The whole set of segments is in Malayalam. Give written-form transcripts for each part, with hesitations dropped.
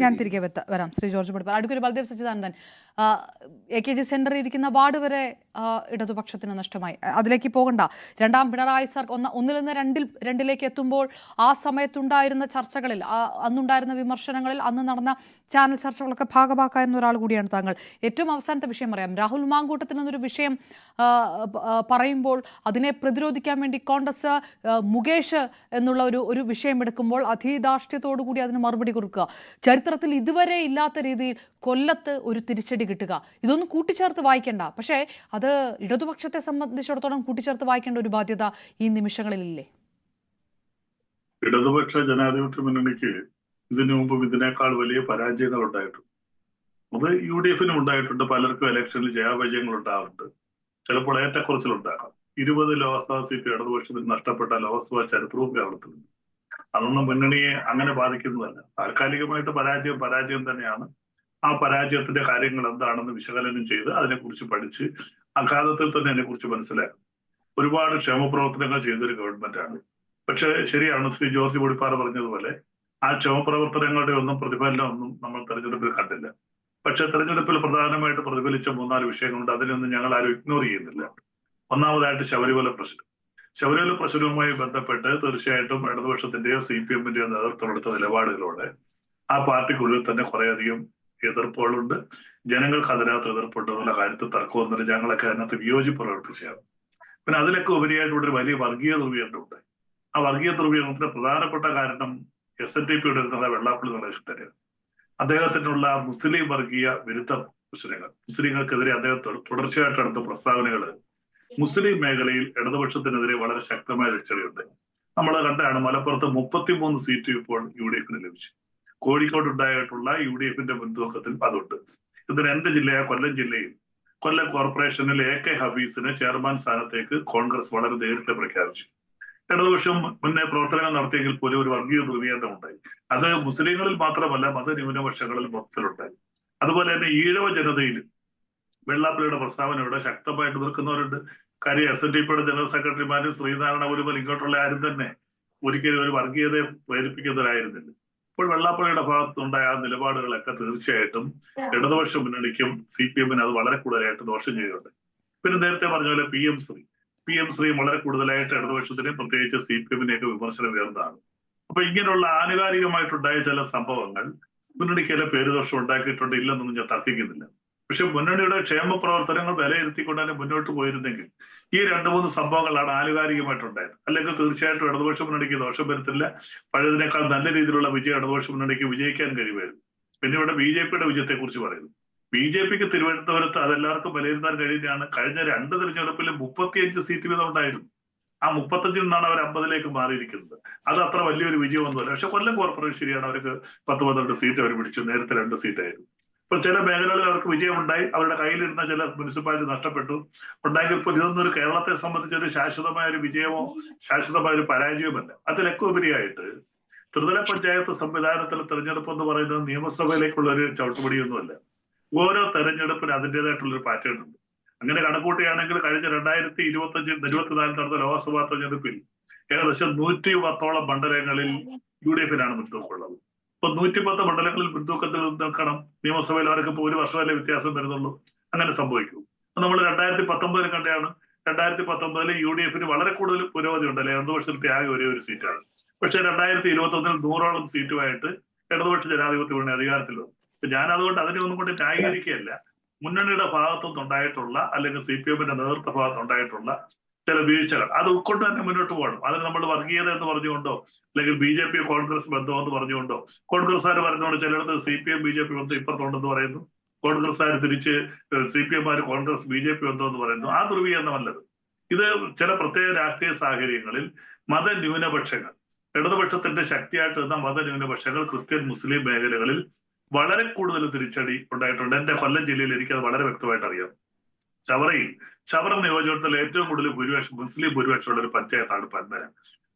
ഞാൻ തിരികെ വരാം. Shri George Padippara. Advocate Baldev Sachidanandan, AKG സെന്ററിൽ ഇരിക്കുന്ന വാർഡ് വരെ ഇടതുപക്ഷത്തിന് നഷ്ടമായി. അതിലേക്ക് പോകണ്ട. രണ്ടാം പിണറായി ഒന്നിൽ നിന്ന് രണ്ടിലേക്ക് എത്തുമ്പോൾ ആ സമയത്തുണ്ടായിരുന്ന ചർച്ചകളിൽ, അന്നുണ്ടായിരുന്ന വിമർശനങ്ങളിൽ, അന്ന് നടന്ന ചാനൽ ചർച്ചകളൊക്കെ ഭാഗമാക്കാവുന്ന ഒരാൾ കൂടിയാണ് താങ്കൾ. ഏറ്റവും അവസാനത്തെ വിഷയം പറയാം. രാഹുൽ മാങ്കൂട്ടത്തിൽ നിന്നൊരു വിഷയം പറയുമ്പോൾ അതിനെ പ്രതിരോധിക്കാൻ വേണ്ടി കോൺഗ്രസ് മുകേഷ് എന്നുള്ള ഒരു വിഷയം എടുക്കുമ്പോൾ അധീധാഷ്ട്യത്തോടു കൂടി അതിന് മറുപടി കൊടുക്കുക. ചരിത്രത്തിൽ ഇതുവരെ ഇല്ലാത്ത രീതിയിൽ കൊല്ലത്ത് ഒരു തിരിച്ചടി കിട്ടുക. ഇതൊന്നും കൂട്ടിച്ചേർത്ത് വായിക്കേണ്ട, പക്ഷേ അത് ഇടതുപക്ഷത്തെ സംബന്ധിച്ചിടത്തോളം കൂട്ടിച്ചേർത്ത് വായിക്കേണ്ട ഒരു ബാധ്യത ഈ നിമിഷങ്ങളിലില്ലേ? ഇടതുപക്ഷ ജനാധിപത്യ മുന്നണിക്ക് ഇതിനു മുമ്പും ഇതിനേക്കാൾ വലിയ പരാജയങ്ങൾ ഉണ്ടായിട്ടുണ്ട്. അത് UDF-നും ഉണ്ടായിട്ടുണ്ട്. പലർക്കും ഇലക്ഷനിൽ ജയാപജയങ്ങൾ ഉണ്ടാകുന്നുണ്ട്. ചിലപ്പോൾ ഏറ്റക്കുറച്ചിലുണ്ടാകാം. 20 ലോക്സഭാ സീറ്റ് ഇടതുപക്ഷത്തിന് നഷ്ടപ്പെട്ട ലോക്സഭാ ചരിത്രവും കേരളത്തിലുണ്ട്. അതൊന്നും മുന്നണിയെ അങ്ങനെ ബാധിക്കുന്നതല്ല. താൽക്കാലികമായിട്ട് പരാജയം തന്നെയാണ്. ആ പരാജയത്തിന്റെ കാര്യങ്ങൾ എന്താണെന്ന് വിശകലനം ചെയ്ത് അതിനെക്കുറിച്ച് പഠിച്ച് അഗാധത്തിൽ തന്നെ അതിനെക്കുറിച്ച് മനസ്സിലാക്കും. ഒരുപാട് ക്ഷേമപ്രവർത്തനങ്ങൾ ചെയ്തൊരു ഗവൺമെന്റാണ്. പക്ഷെ ശരിയാണ് ശ്രീ ജോർജ് പടിപ്പാറ പറഞ്ഞതുപോലെ ആ ക്ഷേമപ്രവർത്തനങ്ങളുടെ ഒന്നും പ്രതിഫലനം ഒന്നും നമ്മൾ തെരഞ്ഞെടുപ്പിൽ കണ്ടില്ല. പക്ഷെ തെരഞ്ഞെടുപ്പിൽ പ്രധാനമായിട്ട് പ്രതിഫലിച്ച 3-4 വിഷയങ്ങളുണ്ട്. അതിനൊന്നും ഞങ്ങൾ ആരും ഇഗ്നോർ ചെയ്യുന്നില്ല. ഒന്നാമതായിട്ട് ശബരിമല പ്രശ്നം. ശബരിമല പ്രശ്നവുമായി ബന്ധപ്പെട്ട് തീർച്ചയായിട്ടും ഇടതുപക്ഷത്തിന്റെയോ CPM-ന്റെയോ നേതൃത്വമെടുത്ത നിലപാടുകളോടെ ആ പാർട്ടിക്കുള്ളിൽ തന്നെ കുറേയധികം എതിർപ്പുകളുണ്ട്. ജനങ്ങൾക്ക് അതിനകത്ത് എതിർപ്പുണ്ട് എന്നുള്ള കാര്യത്തിൽ തർക്കമൊന്നുമില്ല. ഞങ്ങളൊക്കെ അതിനകത്ത് വിയോജിപ്പ് പ്രവർത്തിച്ചാണ്. പിന്നെ അതിലൊക്കെ ഉപരിയായിട്ട് ഒരു വലിയ വർഗീയ ധ്രുവീകരണം ഉണ്ട്. ആ വർഗീയ ധ്രുവീകരണത്തിന്റെ പ്രധാനപ്പെട്ട കാരണം SNDP-യുടെ വെള്ളാപ്പള്ളി നടേശൻ തന്നെയാണ്. അദ്ദേഹത്തിനുള്ള മുസ്ലിം വർഗീയ വിരുദ്ധ പ്രശ്നങ്ങൾ, മുസ്ലിങ്ങൾക്കെതിരെ അദ്ദേഹത്തോട് തുടർച്ചയായിട്ട് എടുത്ത പ്രസ്താവനകൾ മുസ്ലിം മേഖലയിൽ ഇടതുപക്ഷത്തിനെതിരെ വളരെ ശക്തമായ തിരിച്ചടിയുണ്ട്. നമ്മൾ കണ്ടാണ് മലപ്പുറത്ത് 33 സീറ്റ് ഇപ്പോൾ UDF-ന് ലഭിച്ചു. കോഴിക്കോട് ഉണ്ടായിട്ടുള്ള UDF-ന്റെ മുൻതൂക്കത്തിൽ അതുണ്ട്. ഇതിന് എന്റെ ജില്ലയായ കൊല്ലം ജില്ലയിൽ കൊല്ലം കോർപ്പറേഷനിൽ AK ഹഫീസിനെ ചെയർമാൻ സ്ഥാനത്തേക്ക് കോൺഗ്രസ് വളരെ നേരത്തെ പ്രഖ്യാപിച്ചു. ഇടതുപക്ഷം മുന്നേ പ്രവർത്തനങ്ങൾ നടത്തിയെങ്കിൽ പോലും ഒരു വർഗീയ ധ്രുവീകരണം ഉണ്ടായി. അത് മുസ്ലിങ്ങളിൽ മാത്രമല്ല മതന്യൂനപക്ഷങ്ങളിൽ മൊത്തത്തിലുണ്ടായി. അതുപോലെ തന്നെ ഈഴവ ജനതയിൽ വെള്ളാപ്പള്ളിയുടെ പ്രസ്താവനയോടെ ശക്തമായിട്ട് നിൽക്കുന്നവരുണ്ട്. കാര്യം SNDP-യുടെ ജനറൽ സെക്രട്ടറിമാരും ശ്രീനാരായണ ഗുരുമൽ ഇങ്ങോട്ടുള്ള ആരും തന്നെ ഒരിക്കലും ഒരു വർഗീയതയെ പ്രേരിപ്പിക്കുന്നവരായിരുന്നില്ല. ഇപ്പോൾ വെള്ളാപ്പള്ളിയുടെ ഭാഗത്തുണ്ടായ ആ നിലപാടുകളൊക്കെ തീർച്ചയായിട്ടും ഇടതുപക്ഷ മുന്നണിക്കും CPM-ന് അത് വളരെ കൂടുതലായിട്ട് ദോഷം ചെയ്തിട്ടുണ്ട്. പിന്നെ നേരത്തെ പറഞ്ഞ പോലെ PM ശ്രീ വളരെ കൂടുതലായിട്ട് ഇടതുപക്ഷത്തിനെയും പ്രത്യേകിച്ച് CPM-നെയൊക്കെ വിമർശനം ഉയർന്നതാണ്. അപ്പൊ ഇങ്ങനെയുള്ള ആനുകാലികമായിട്ടുണ്ടായ ചില സംഭവങ്ങൾ മുന്നണിക്ക് ചില പേരുദോഷം ഉണ്ടാക്കിയിട്ടുണ്ട്, ഇല്ലെന്നൊന്നും ഞാൻ തർക്കിക്കുന്നില്ല. പക്ഷെ മുന്നണിയുടെ ക്ഷേമ പ്രവർത്തനങ്ങൾ വിലയിരുത്തിക്കൊണ്ട് തന്നെ മുന്നോട്ട് പോയിരുന്നെങ്കിൽ ഈ 2-3 സംഭവങ്ങളാണ് ആനുകാലികമായിട്ടുണ്ടായത്. അല്ലെങ്കിൽ തീർച്ചയായിട്ടും ഇടതുപക്ഷ മുന്നണിക്ക് ദോഷം വരുത്തില്ല. പഴയതിനേക്കാൾ നല്ല രീതിയിലുള്ള വിജയം ഇടതുപക്ഷ മുന്നണിക്ക് വിജയിക്കാൻ കഴിയുമായിരുന്നു. പിന്നെ ഇവിടെ BJP-യുടെ വിജയത്തെ കുറിച്ച് പറയുന്നു. BJP-ക്ക് തിരുവനന്തപുരത്ത് അതെല്ലാവർക്കും വിലയിരുത്താൻ കഴിയുന്നതാണ്. കഴിഞ്ഞ 2 തെരഞ്ഞെടുപ്പിലും 35 സീറ്റ് വീതം ഉണ്ടായിരുന്നു. ആ 35-ൽ നിന്നാണ് അവർ 50-ലേക്ക് മാറിയിരിക്കുന്നത്. അത് അത്ര വലിയൊരു വിജയമൊന്നുമല്ല. പക്ഷെ കൊല്ലം കോർപ്പറേഷൻ ശരിയാണ്, അവർക്ക് 10-12 സീറ്റ് അവർ പിടിച്ചു. നേരത്തെ 2 സീറ്റായിരുന്നു. ഇപ്പോൾ ചില മേഖലകളിൽ അവർക്ക് വിജയമുണ്ടായി. അവരുടെ കയ്യിലിരുന്ന ചില മുനിസിപ്പാലിറ്റി നഷ്ടപ്പെട്ടു. ഉണ്ടാക്കിയപ്പോൾ ഇതൊന്നും ഒരു കേരളത്തെ സംബന്ധിച്ച് ഒരു ശാശ്വതമായ ഒരു വിജയമോ ശാശ്വതമായ ഒരു പരാജയമല്ല. അതിലൊക്കെ ഉപരിയായിട്ട് ത്രിതല പഞ്ചായത്ത് സംവിധാനത്തിലെ തെരഞ്ഞെടുപ്പ് എന്ന് പറയുന്നത് നിയമസഭയിലേക്കുള്ള ഒരു ചവിട്ടുപടിയൊന്നുമല്ല. ഓരോ തെരഞ്ഞെടുപ്പിന് അതിൻ്റെതായിട്ടുള്ളൊരു പാറ്റേൺ ഉണ്ട്. അങ്ങനെ കണക്കൂട്ടുകയാണെങ്കിൽ കഴിഞ്ഞ 2025-24 നടന്ന ലോക്സഭാ തെരഞ്ഞെടുപ്പിൽ ഏകദേശം 110-ഓളം മണ്ഡലങ്ങളിൽ UDF-നാണ് മുൻതൂക്കമുള്ളത്. ഇപ്പൊ 110 മണ്ഡലങ്ങളിൽ മുൻതൂക്കത്തിൽ നിൽക്കണം. നിയമസഭയിൽ അവർക്ക് ഇപ്പോൾ 1 വർഷമല്ലേ വ്യത്യാസം വരുന്നുള്ളൂ. അങ്ങനെ സംഭവിക്കും. നമ്മൾ 2019 കണ്ടാണ്. 2019 UDF-ന് വളരെ കൂടുതൽ പുരോഗതി ഉണ്ടല്ലേ. ഇടതുപക്ഷത്തിൽ ആകെ ഒരേ ഒരു സീറ്റാണ്. പക്ഷെ 2021 100-ഓളം സീറ്റുമായിട്ട് ഇടതുപക്ഷ ജനാധിപത്യ മുന്നണി അധികാരത്തിൽ വന്നു. ഞാൻ അതുകൊണ്ട് അതിനെ ഒന്നും കൊണ്ട് ന്യായീകരിക്കുകയല്ല. മുന്നണിയുടെ ഭാഗത്തുനിന്നുണ്ടായിട്ടുള്ള അല്ലെങ്കിൽ CPM-ന്റെ നേതൃത്വ ഭാഗത്തുനിന്നുണ്ടായിട്ടുള്ള ചില വീഴ്ചകൾ അത് ഉൾക്കൊണ്ട് തന്നെ മുന്നോട്ട് പോകണം. അതിന് നമ്മൾ വർഗീയത എന്ന് പറഞ്ഞുകൊണ്ടോ അല്ലെങ്കിൽ BJP കോൺഗ്രസ് ബന്ധം എന്ന് പറഞ്ഞുകൊണ്ടോ, കോൺഗ്രസ്സുകാർ പറഞ്ഞുകൊണ്ട് ചിലയിടത്ത് CPM BJP ബന്ധം ഇപ്പുറത്തുണ്ടെന്ന് പറയുന്നു, കോൺഗ്രസ്സുകാർ തിരിച്ച് CPM-മാർ കോൺഗ്രസ് BJP ബന്ധം എന്ന് പറയുന്നു. ആ ധ്രുവീകരണമല്ലത്. ഇത് ചില പ്രത്യേക രാഷ്ട്രീയ സാഹചര്യങ്ങളിൽ മതന്യൂനപക്ഷങ്ങൾ, ഇടതുപക്ഷത്തിന്റെ ശക്തിയായിട്ട് നിന്ന മതന്യൂനപക്ഷങ്ങൾ ക്രിസ്ത്യൻ മുസ്ലിം മേഖലകളിൽ വളരെ കൂടുതൽ തിരിച്ചടി ഉണ്ടായിട്ടുണ്ട്. എന്റെ കൊല്ലം ജില്ലയിൽ എനിക്കത് വളരെ വ്യക്തമായിട്ട് അറിയാം. ചവറ നിയോജകത്തിൽ ഏറ്റവും കൂടുതൽ മുസ്ലിം ഭൂരിപക്ഷമുള്ള ഒരു പഞ്ചായത്താണ് പന്മന.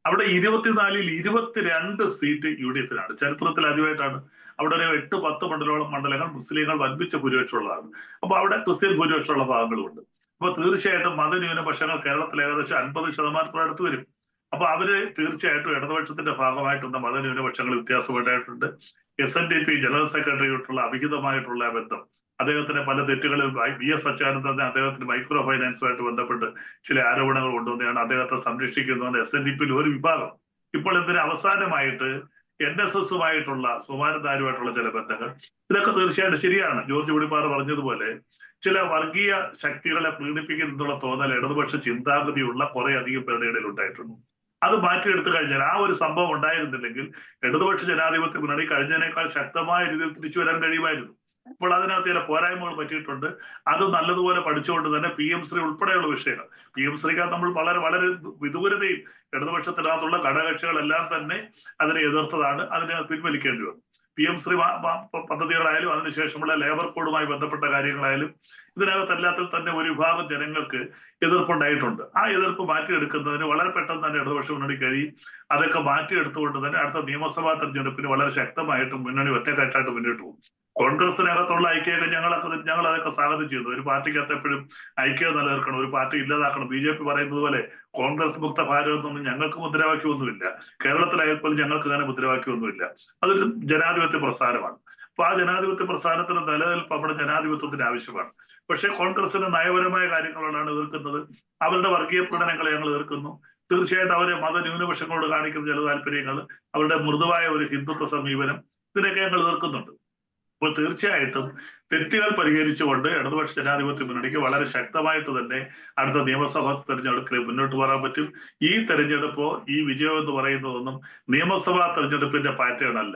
അവിടെ 24-ൽ 22 സീറ്റ് UDF-നാണ്. ചരിത്രത്തിൽ ആദ്യമായിട്ടാണ്. അവിടെ ഒരു 8-10 മണ്ഡലങ്ങൾ മുസ്ലിങ്ങൾ വൻപിച്ച ഭൂരിപക്ഷമുള്ളതാണ്. അപ്പൊ അവിടെ ക്രിസ്ത്യൻ ഭൂരിപക്ഷമുള്ള ഭാഗങ്ങളുമുണ്ട്. അപ്പൊ തീർച്ചയായിട്ടും മതന്യൂനപക്ഷങ്ങൾ കേരളത്തിൽ ഏകദേശം 50% അടുത്ത് വരും. അപ്പൊ അവര് തീർച്ചയായിട്ടും ഇടതുപക്ഷത്തിന്റെ ഭാഗമായിട്ടുള്ള മതന്യൂനപക്ഷങ്ങൾ വ്യത്യാസപ്പെട്ടായിട്ടുണ്ട്. SNDP ജനറൽ സെക്രട്ടറിയായിട്ടുള്ള അവിഹിതമായിട്ടുള്ള ബന്ധം, അദ്ദേഹത്തിന്റെ പല തെറ്റുകളിൽ VS അച്യുതാനന്ദൻ അദ്ദേഹത്തിന് മൈക്രോ ഫൈനാൻസുമായിട്ട് ബന്ധപ്പെട്ട് ചില ആരോപണങ്ങൾ കൊണ്ടുവന്നെയാണ് അദ്ദേഹത്തെ സംരക്ഷിക്കുന്നതെന്ന് SNDP ഒരു വിഭാഗം. ഇപ്പോൾ ഇതിന് അവസാനമായിട്ട് NSSുമായിട്ടുള്ള സുമാരന്താരുമായിട്ടുള്ള ചില ബന്ധങ്ങൾ, ഇതൊക്കെ തീർച്ചയായിട്ടും ശരിയാണ്. ജോർജ് വെളിപ്പാറ പറഞ്ഞതുപോലെ ചില വർഗീയ ശക്തികളെ പ്രീണിപ്പിക്കുന്നുള്ള തോന്നൽ ഇടതുപക്ഷ ചിന്താഗതിയുള്ള കുറെ അധികം പേരുടെ ഇടയിൽ ഉണ്ടായിട്ടുണ്ട്. അത് മാറ്റിയെടുത്തു കഴിഞ്ഞാൽ ആ ഒരു സംഭവം ഉണ്ടായിരുന്നില്ലെങ്കിൽ ഇടതുപക്ഷ ജനാധിപത്യ മുന്നണി കഴിഞ്ഞതിനേക്കാൾ ശക്തമായ രീതിയിൽ തിരിച്ചു വരാൻ കഴിയുമായിരുന്നു. ഇപ്പോൾ അതിനകത്ത് ചില പോരായ്മകൾ പറ്റിയിട്ടുണ്ട്. അത് നല്ലതുപോലെ പഠിച്ചുകൊണ്ട് തന്നെ PM ശ്രീ ഉൾപ്പെടെയുള്ള വിഷയങ്ങൾ, PM ശ്രീക്ക് നമ്മൾ വളരെ വിദൂരതയിൽ ഇടതുപക്ഷത്തിനകത്തുള്ള ഘടകകക്ഷികളെല്ലാം തന്നെ അതിനെ എതിർത്തതാണ്, അതിനെ പിൻവലിക്കേണ്ടി വന്നു. PM ശ്രീ പദ്ധതികളായാലും അതിനുശേഷമുള്ള ലേബർ കോഡുമായി ബന്ധപ്പെട്ട കാര്യങ്ങളായാലും ഇതിനകത്തെല്ലാത്തിൽ തന്നെ ഒരു വിഭാഗം ജനങ്ങൾക്ക് എതിർപ്പുണ്ടായിട്ടുണ്ട്. ആ എതിർപ്പ് മാറ്റിയെടുക്കുന്നതിന് വളരെ പെട്ടെന്ന് തന്നെ ഇടതുപക്ഷ മുന്നണി കഴിയും. അതൊക്കെ മാറ്റിയെടുത്തുകൊണ്ട് തന്നെ അടുത്ത നിയമസഭാ തെരഞ്ഞെടുപ്പിന് വളരെ ശക്തമായിട്ട് മുന്നണി ഒറ്റക്കെട്ടായിട്ട് മുന്നോട്ട് പോകും. കോൺഗ്രസിനകത്തുള്ള ഐക്യമൊക്കെ ഞങ്ങൾ അതൊക്കെ സ്വാഗതം ചെയ്യുന്നു. ഒരു പാർട്ടിക്കകത്ത് എപ്പോഴും ഐക്യം നിലനിർത്തണം, ഒരു പാർട്ടി ഇല്ലാതാക്കണം. BJP പറയുന്നത് പോലെ കോൺഗ്രസ് മുക്ത ഭാരതം എന്നൊന്നും ഞങ്ങൾക്ക് മുദ്രാവാക്യമൊന്നുമില്ല. കേരളത്തിലായപ്പോലും ഞങ്ങൾക്ക് അങ്ങനെ മുദ്രാവാക്യമൊന്നുമില്ല. അതൊരു ജനാധിപത്യ പ്രസ്ഥാനമാണ്. അപ്പൊ ആ ജനാധിപത്യ പ്രസ്ഥാനത്തിന് നിലനിൽപ്പ് നമ്മുടെ ജനാധിപത്യത്തിന് ആവശ്യമാണ്. പക്ഷേ കോൺഗ്രസിന് നയപരമായ കാര്യങ്ങളോടാണ് എതിർക്കുന്നത്. അവരുടെ വർഗീയ പ്രകടനങ്ങളെ ഞങ്ങൾ എതിർക്കുന്നു. തീർച്ചയായിട്ടും അവരെ മതന്യൂനപക്ഷങ്ങളോട് കാണിക്കുന്ന ചില താല്പര്യങ്ങൾ, അവരുടെ മൃദുവായ ഒരു ഹിന്ദുത്വ സമീപനം, ഇതിനൊക്കെ ഞങ്ങൾ എതിർക്കുന്നുണ്ട്. അപ്പോൾ തീർച്ചയായിട്ടും തെറ്റുകൾ പരിഹരിച്ചുകൊണ്ട് ഇടതുപക്ഷ ജനാധിപത്യ മുന്നണിക്ക് വളരെ ശക്തമായിട്ട് തന്നെ അടുത്ത നിയമസഭാ തെരഞ്ഞെടുപ്പിൽ മുന്നോട്ട് പോകാൻ പറ്റും. ഈ തെരഞ്ഞെടുപ്പോ ഈ വിജയം എന്ന് പറയുന്നതൊന്നും നിയമസഭാ തെരഞ്ഞെടുപ്പിന്റെ പാറ്റേൺ അല്ല.